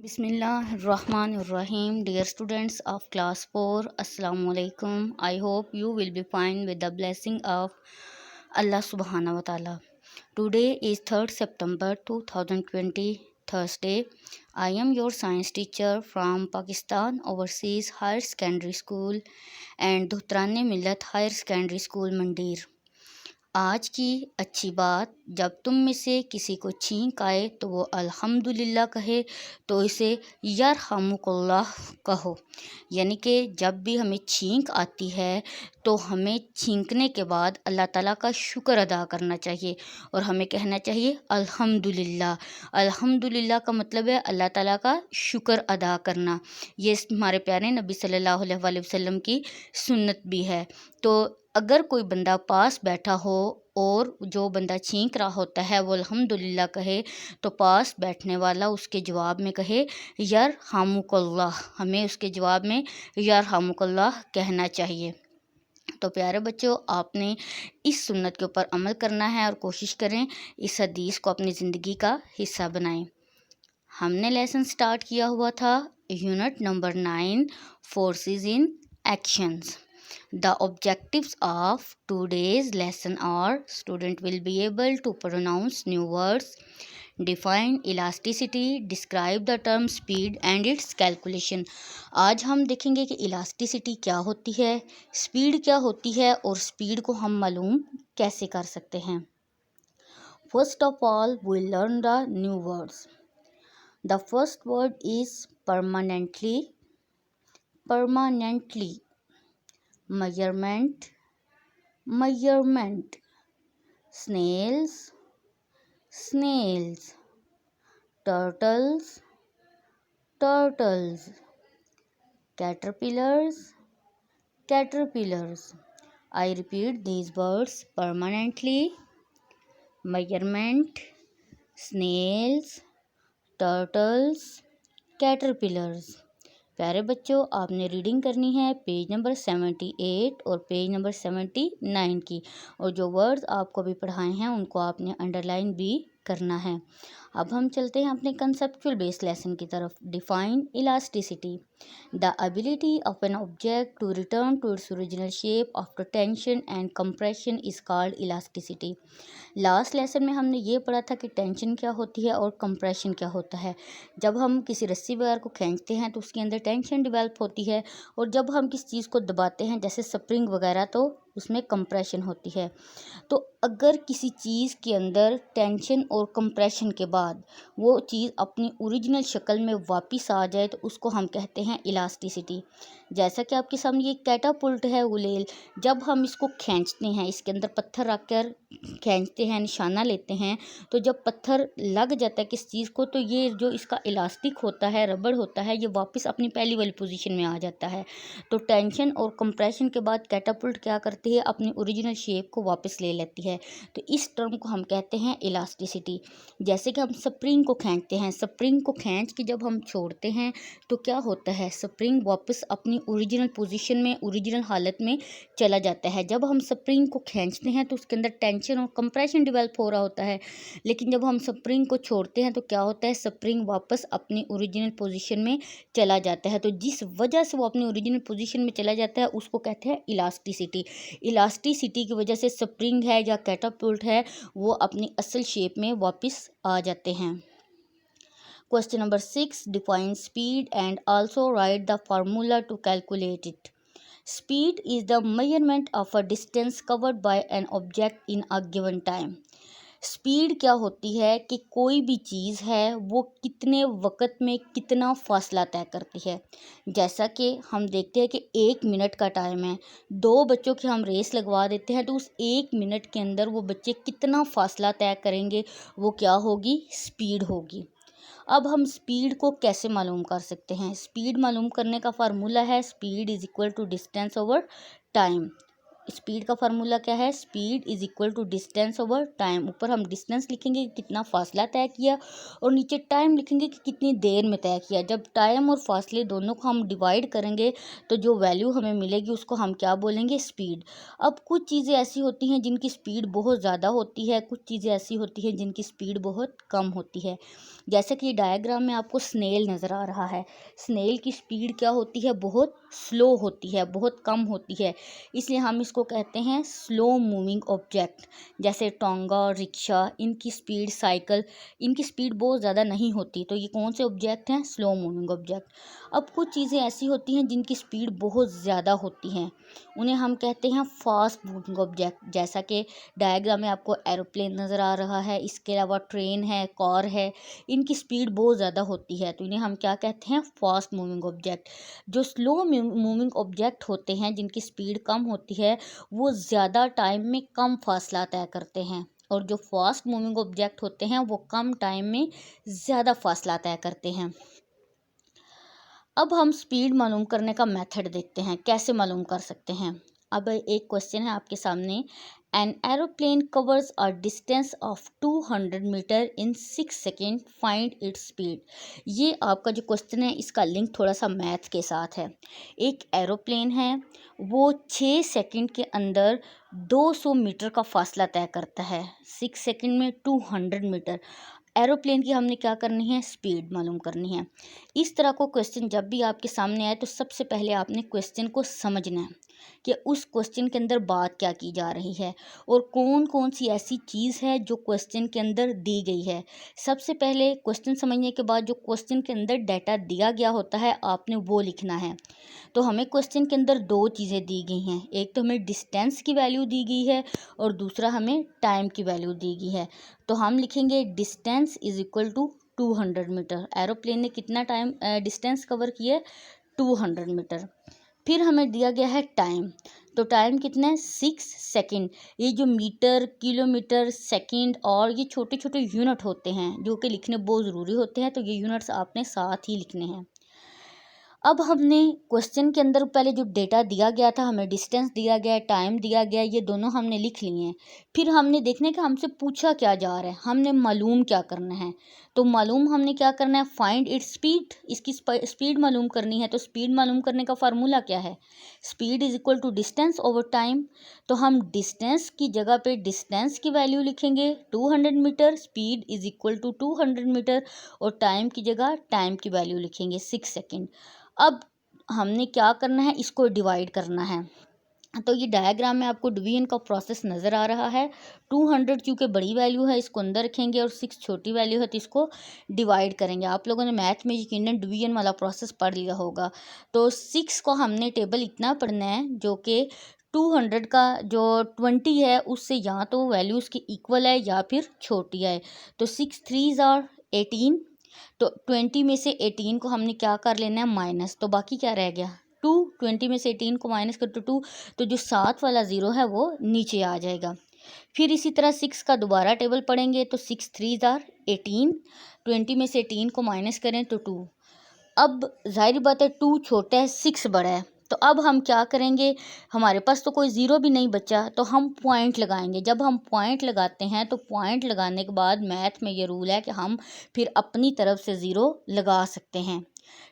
Bismillahirrahmanirrahim. Dear students of class 4, Assalamu alaikum. I hope you will be fine with the blessing of Allah subhanahu wa ta'ala. Today is 3rd September 2020, Thursday. I am your science teacher from Pakistan Overseas Higher Secondary School and Dhutrane Millat Higher Secondary School, Mandir. आज की अच्छी बात, जब तुम में से किसी को छींक आए तो वो अल्हम्दुलिल्लाह कहे, तो इसे यरहमुकल्लाह कहो। यानी कि जब भी हमें छींक आती है तो हमें छींकने के बाद अल्लाह ताला का शुक्र अदा करना चाहिए और हमें कहना चाहिए अल्हम्दुलिल्लाह। अल्हम्दुलिल्लाह का मतलब है अल्लाह ताला का शुक्र अदा करना। ये हमारे प्यारे नबी सल्लल्लाहु अलैहि वसल्लम की सुन्नत भी है। तो अगर कोई बंदा पास बैठा हो और जो बंदा छींक रहा होता है वो अल्हम्दुलिल्लाह कहे, तो पास बैठने वाला उसके जवाब में कहे यरहमुकल्लाह। हमें उसके जवाब में यरहमुकल्लाह कहना चाहिए। तो प्यारे बच्चों, आपने इस सुन्नत के ऊपर अमल करना है और कोशिश करें इस हदीस को अपनी ज़िंदगी का हिस्सा बनाएं। हमने लेसन स्टार्ट किया हुआ था unit number 9, forces in actions. The objectives of today's lesson are: student will be able to pronounce new words, define elasticity, describe the term speed and its calculation। आज हम देखेंगे कि इलास्टिसिटी क्या होती है, स्पीड क्या होती है और स्पीड को हम मालूम कैसे कर सकते हैं। First of all, we learn the new words. The first word is permanently. Permanently. Measurement, measurement. Snails, snails. Turtles, turtles. Caterpillars, caterpillars. I repeat these words: permanently, measurement, snails, turtles, caterpillars। प्यारे बच्चों, आपने reading करनी है page number 78 और page number 79 की, और जो words आपको अभी पढ़ाए हैं उनको आपने अंडरलाइन भी करना है। अब हम चलते हैं अपने कंसेप्चुअल बेस्ड लेसन की तरफ। Define elasticity. The ability of an object to return to its original shape after tension and compression is called elasticity. Last lesson में हमने ये पढ़ा था कि टेंशन क्या होती है और कंप्रेशन क्या होता है। जब हम किसी रस्सी वगैरह को खींचते हैं तो उसके अंदर टेंशन डेवलप होती है, और जब हम किसी चीज़ को दबाते हैं जैसे स्प्रिंग वगैरह तो उसमें कंप्रेशन होती है। तो अगर किसी चीज़ के अंदर टेंशन और कंप्रेशन के बाद वो चीज़ अपनी ओरिजिनल शक्ल में वापस आ जाए तो उसको हम कहते हैं इलास्टिसिटी। जैसा कि आपके सामने ये कैटापुल्ट है गुलेल, जब हम इसको खींचते हैं, इसके अंदर पत्थर रखकर खींचते हैं, निशाना लेते हैं, तो जब पत्थर लग जाता है किस चीज़ को तो ये जो इसका इलास्टिक होता है, रबड़ होता है, ये वापस अपनी पहली वाली पोजीशन में आ जाता है। तो टेंशन और कंप्रेशन के बाद कैटापुल्ट क्या करती है, अपनी ओरिजिनल शेप को वापस ले लेती है। तो इस टर्म को हम कहते हैं इलास्टिसिटी। जैसे कि हम स्प्रिंग को खींचते हैं, स्प्रिंग को खींच के जब हम छोड़ते हैं तो क्या होता है, स्प्रिंग वापस अपनी ओरिजिनल पोजीशन में, ओरिजिनल हालत में चला जाता है। जब हम स्प्रिंग को खींचते हैं तो उसके अंदर टेंशन और कंप्रेशन डेवलप हो रहा होता है, लेकिन जब हम स्प्रिंग को छोड़ते हैं तो क्या होता है, स्प्रिंग वापस अपनी ओरिजिनल पोजीशन में चला जाता है। तो जिस वजह से वो अपनी ओरिजिनल पोजीशन में चला जाता है उसको कहते हैं इलास्टिसिटी। इलास्टिसिटी की वजह से स्प्रिंग है या कैटापुल्ट है वो अपनी असल शेप में वापस आ जाते हैं। Question number 6. Define speed and also write the formula to calculate it. Speed is the measurement of a distance covered by an object in a given time. Speed क्या होती है कि कोई भी चीज़ है वो कितने वक्त में कितना फासला तय करती है। जैसा कि हम देखते हैं कि 1 मिनट का टाइम है, 2 बच्चों की हम रेस लगवा देते हैं तो उस 1 मिनट के अंदर वो बच्चे कितना फासला तय करेंगे, वो क्या होगी, स्पीड होगी। अब हम स्पीड को कैसे मालूम कर सकते हैं? स्पीड मालूम करने का फार्मूला है speed is equal to distance over time. Speed का फार्मूला क्या है, speed is equal to distance over time. ऊपर हम डिस्टेंस लिखेंगे कि कितना फासला तय किया, और नीचे टाइम लिखेंगे कि कितनी देर में तय किया। जब टाइम और फासले दोनों को हम डिवाइड करेंगे तो जो वैल्यू हमें मिलेगी उसको हम क्या बोलेंगे, स्पीड। अब कुछ चीज़ें ऐसी होती हैं जिनकी स्पीड बहुत ज़्यादा होती है, कुछ चीज़ें ऐसी होती हैं जिनकी स्पीड बहुत कम होती है। जैसे कि डायग्राम में आपको स्नेल नज़र आ रहा है, स्नेल की स्पीड क्या होती है, बहुत स्लो होती है, बहुत कम होती है, इसलिए हम इसको कहते हैं स्लो मूविंग ऑब्जेक्ट। जैसे टोंगा, रिक्शा, इनकी स्पीड, साइकिल, इनकी स्पीड बहुत ज़्यादा नहीं होती, तो ये कौन से ऑब्जेक्ट हैं, स्लो मूविंग ऑब्जेक्ट। अब कुछ चीज़ें ऐसी होती हैं जिनकी स्पीड बहुत ज़्यादा होती हैं, उन्हें हम कहते हैं फास्ट मूविंग ऑब्जेक्ट। जैसा कि डायग्राम में आपको एरोप्लेन नज़र आ रहा है, इसके अलावा ट्रेन है, कार है, इनकी स्पीड बहुत ज़्यादा होती है, तो इन्हें हम क्या कहते हैं, फास्ट मूविंग ऑब्जेक्ट। जो स्लो मूविंग ऑब्जेक्ट होते हैं जिनकी स्पीड कम होती है, वो ज़्यादा टाइम में कम फासला तय करते हैं, और जो फास्ट मूविंग ऑब्जेक्ट होते हैं वो कम टाइम में ज़्यादा फासला तय करते हैं। अब हम स्पीड मालूम करने का मेथड देखते हैं, कैसे मालूम कर सकते हैं। अब एक क्वेश्चन है आपके सामने, an aeroplane covers a distance of 200 metre in 6 second, find its speed. ये आपका जो क्वेश्चन है इसका लिंक थोड़ा सा मैथ के साथ है। एक एरोप्लेन है, वो 6 सेकेंड के अंदर 200 मीटर का फासला तय करता है, 6 सेकेंड में 200 मीटर। एरोप्लेन की हमने क्या करनी है, स्पीड मालूम करनी है। इस तरह को क्वेश्चन जब भी आपके सामने आए तो सबसे पहले आपने क्वेश्चन को समझना है कि उस क्वेश्चन के अंदर बात क्या की जा रही है और कौन कौन सी ऐसी चीज़ है जो क्वेश्चन के अंदर दी गई है। सबसे पहले क्वेश्चन समझने के बाद जो क्वेश्चन के अंदर डाटा दिया गया होता है आपने वो लिखना है। तो हमें क्वेश्चन के अंदर दो चीज़ें दी गई हैं, एक तो हमें डिस्टेंस की वैल्यू दी गई है और दूसरा हमें टाइम की वैल्यू दी गई है। तो हम लिखेंगे distance is equal to 200 metre. Aeroplane ने कितना टाइम डिस्टेंस कवर किया, 200 मीटर। फिर हमें दिया गया है टाइम, तो टाइम कितना है, 6 सेकेंड। ये जो मीटर, किलोमीटर, सेकेंड और ये छोटे छोटे यूनिट होते हैं जो कि लिखने बहुत ज़रूरी होते हैं, तो ये यूनिट्स आपने साथ ही लिखने हैं। अब हमने क्वेश्चन के अंदर पहले जो डेटा दिया गया था, हमें डिस्टेंस दिया गया है, टाइम दिया गया है, ये दोनों हमने लिख लिए हैं। फिर हमने देखने का हमसे पूछा क्या जा रहा है, हमने मालूम क्या करना है। तो मालूम हमने क्या करना है, फाइंड इट्स स्पीड, इसकी स्पीड मालूम करनी है। तो स्पीड मालूम करने का फार्मूला क्या है, speed is equal to distance over time. तो हम डिस्टेंस की जगह पे डिस्टेंस की वैल्यू लिखेंगे 200 metre, speed is equal to 200 metre, और टाइम की जगह टाइम की वैल्यू लिखेंगे 6 सेकेंड। अब हमने क्या करना है, इसको डिवाइड करना है। तो ये डायग्राम में आपको डिवीजन का प्रोसेस नज़र आ रहा है। 200 क्योंकि बड़ी वैल्यू है इसको अंदर रखेंगे और 6 छोटी वैल्यू है तो इसको डिवाइड करेंगे। आप लोगों ने मैथ में यकीनन डिवीजन वाला प्रोसेस पढ़ लिया होगा। तो 6 को हमने टेबल इतना पढ़ना है जो कि 200 का जो 20 है उससे या तो वैल्यू उसकी इक्वल है या फिर छोटी है। तो 6 3s आर 18, तो 20 में से 18 को हमने क्या कर लेना है, माइनस, तो बाकी क्या रह गया 2। 20 में से 18 को माइनस कर तो 2, तो जो साथ वाला ज़ीरो है वो नीचे आ जाएगा। फिर इसी तरह 6 का दोबारा टेबल पढ़ेंगे तो 6 3s आर 18, 20 में से 18 को माइनस करें तो 2। अब जाहिर बात है 2 छोटा है, 6 बड़ा है, तो अब हम क्या करेंगे, हमारे पास तो कोई ज़ीरो भी नहीं बचा, तो हम पॉइंट लगाएंगे। जब हम पॉइंट लगाते हैं तो पॉइंट लगाने के बाद मैथ में ये रूल है कि हम फिर अपनी तरफ से ज़ीरो लगा सकते हैं,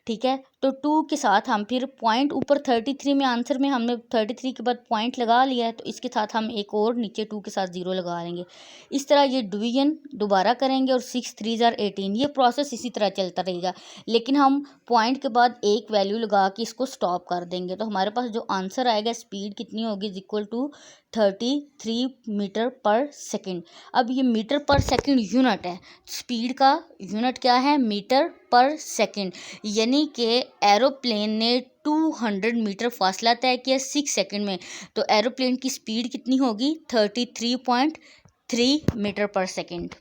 ठीक है। तो 2 के साथ हम फिर पॉइंट ऊपर 33 में आंसर में हमने 33 के बाद पॉइंट लगा लिया है, तो इसके साथ हम एक और नीचे 2 के साथ ज़ीरो लगा लेंगे। इस तरह ये डिवीजन दोबारा करेंगे और 6 3s आर 18, ये प्रोसेस इसी तरह चलता रहेगा। लेकिन हम पॉइंट के बाद एक वैल्यू लगा के इसको स्टॉप कर देंगे, तो हमारे पास जो आंसर आएगा स्पीड कितनी होगी, is equal to 33 metre per second. अब ये मीटर पर सेकेंड यूनिट है, स्पीड का यूनिट क्या है, मीटर पर सेकेंड। यानी कि एरोप्लेन ने 200 मीटर फासला तय किया 6 सेकेंड में, तो एरोप्लेन की स्पीड कितनी होगी, 33.3 metre per second.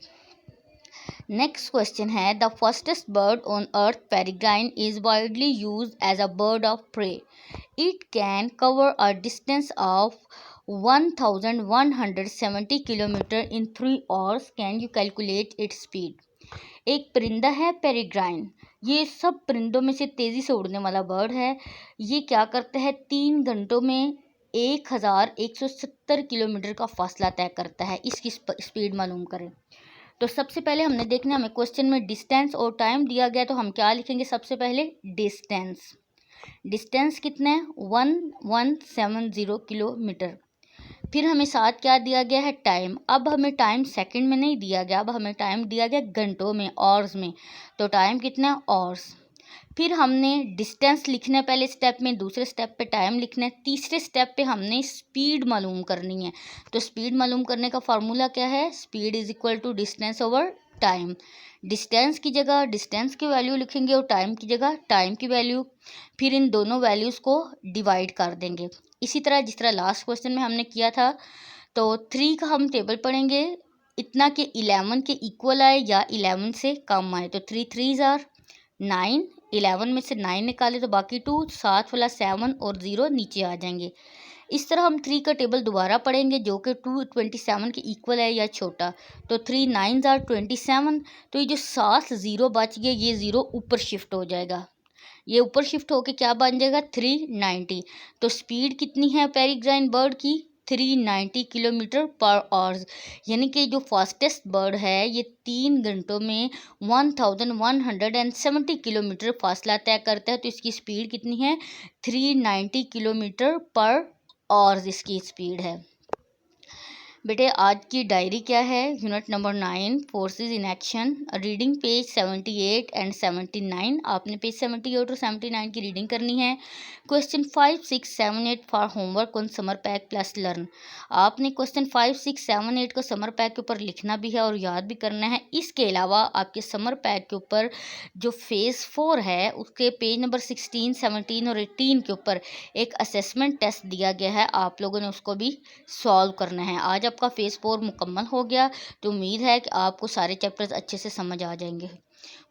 Next question है, the fastest bird on earth peregrine is widely use as a bird of prey. It can cover a distance of 1170 kilometre in 3 hours। Can you calculate its speed. एक परिंदा है पेरिग्राइन, ये सब परिंदों में से तेज़ी से उड़ने वाला बर्ड है। ये क्या करता है, 3 घंटों में 1170 किलोमीटर का फासला तय करता है। इसकी स्पीड मालूम करें। तो सबसे पहले हमने देखना, हमें क्वेश्चन में डिस्टेंस और टाइम दिया गया, तो हम क्या लिखेंगे? सबसे पहले डिस्टेंस। डिस्टेंस कितना है? 1170 किलोमीटर। फिर हमें साथ क्या दिया गया है? टाइम। अब हमें टाइम सेकंड में नहीं दिया गया, अब हमें टाइम दिया गया घंटों में, आवर्स में। तो टाइम कितना है? आवर्स। फिर हमने डिस्टेंस लिखना है पहले स्टेप में, दूसरे स्टेप पे टाइम लिखना है, तीसरे स्टेप पे हमने स्पीड मालूम करनी है। तो स्पीड मालूम करने का फार्मूला क्या है? Speed is equal to distance over time. Distance की जगह डिस्टेंस की वैल्यू लिखेंगे और टाइम की जगह टाइम की वैल्यू, फिर इन दोनों वैल्यूज़ को डिवाइड कर देंगे। इसी तरह जिस तरह लास्ट क्वेश्चन में हमने किया था, तो 3 का हम टेबल पढ़ेंगे, इतना कि 11 के इक्वल आए या 11 से कम आए। तो 3 3 आर 9, 11 में से 9 निकाले तो बाकी 2, 7 वाला 7 और 0 नीचे आ जाएंगे। इस तरह हम 3 का टेबल दोबारा पढ़ेंगे, जो कि 2 27 के इक्वल है या छोटा। तो 3 9 आर 27। तो ये जो 7 0 बच गया, ये 0 ऊपर शिफ्ट हो जाएगा, ये ऊपर शिफ्ट होके क्या बन जाएगा? 390। तो स्पीड कितनी है पेरिग्राइन बर्ड की? 390 किलोमीटर पर आवर्स। यानी कि जो फास्टेस्ट बर्ड है, ये 3 घंटों में 1170 किलोमीटर फासला तय करता है। तो इसकी स्पीड कितनी है? 390 किलोमीटर पर आवर्स इसकी स्पीड है। बेटे आज की डायरी क्या है? Unit number 9 forces in action, reading page 78 and 79। आपने पेज 78 और 79 की रीडिंग करनी है। Question 5 6 7 8 for homework on summer pack plus learn. आपने क्वेश्चन 5 6 7 8 को समर पैक के ऊपर लिखना भी है और याद भी करना है। इसके अलावा आपके समर पैक के ऊपर जो फेज़ 4 है, उसके पेज नंबर 16 17 और 18 के ऊपर एक असेसमेंट टेस्ट दिया गया है, आप लोगों ने उसको भी सॉल्व करना है। आज आपका फेज़ 4 मुकम्मल हो गया, तो उम्मीद है कि आपको सारे चैप्टर्स अच्छे से समझ आ जाएंगे।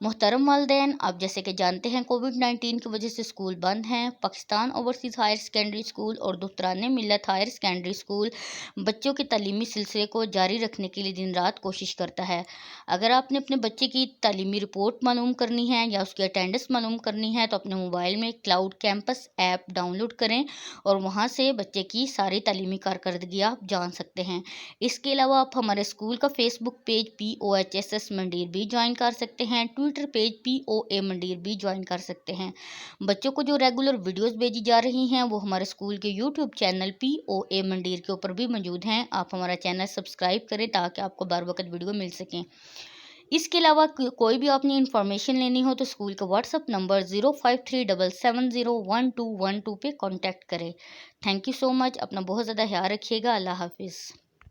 मोहतरम वालिदैन, आप जैसे कि जानते हैं कोविड-19 की वजह से स्कूल बंद हैं। Pakistan overseas higher secondary school और दुख्तरान मिल्लत हायर सेकेंडरी स्कूल बच्चों के तालीमी सिलसिले को जारी रखने के लिए दिन रात कोशिश करता है। अगर आपने अपने बच्चे की तालीमी रिपोर्ट मालूम करनी है या उसकी अटेंडेंस मालूम करनी है, तो अपने मोबाइल में क्लाउड कैंपस ऐप डाउनलोड करें और वहाँ से बच्चे की सारी तालीमी कारकर्दगी आप जान सकते हैं। इसके अलावा आप हमारे स्कूल का फेसबुक पेज POHSS मंडीर भी ज्वाइन कर सकते हैं, ट्विटर पेज POA मंडीर भी ज्वाइन कर सकते हैं। बच्चों को जो रेगुलर वीडियोस भेजी जा रही हैं, वो हमारे स्कूल के यूट्यूब चैनल POA मंडीर के ऊपर भी मौजूद हैं। आप हमारा चैनल सब्सक्राइब करें ताकि आपको बार वक्त वीडियो मिल सकें। इसके अलावा कोई भी अपनी इन्फॉर्मेशन लेनी हो तो स्कूल का व्हाट्सअप नंबर 0537701212 पे कांटेक्ट करें। Thank you so much. अपना बहुत ज़्यादा ख्याल रखिएगा। अल्लाह हाफिज़।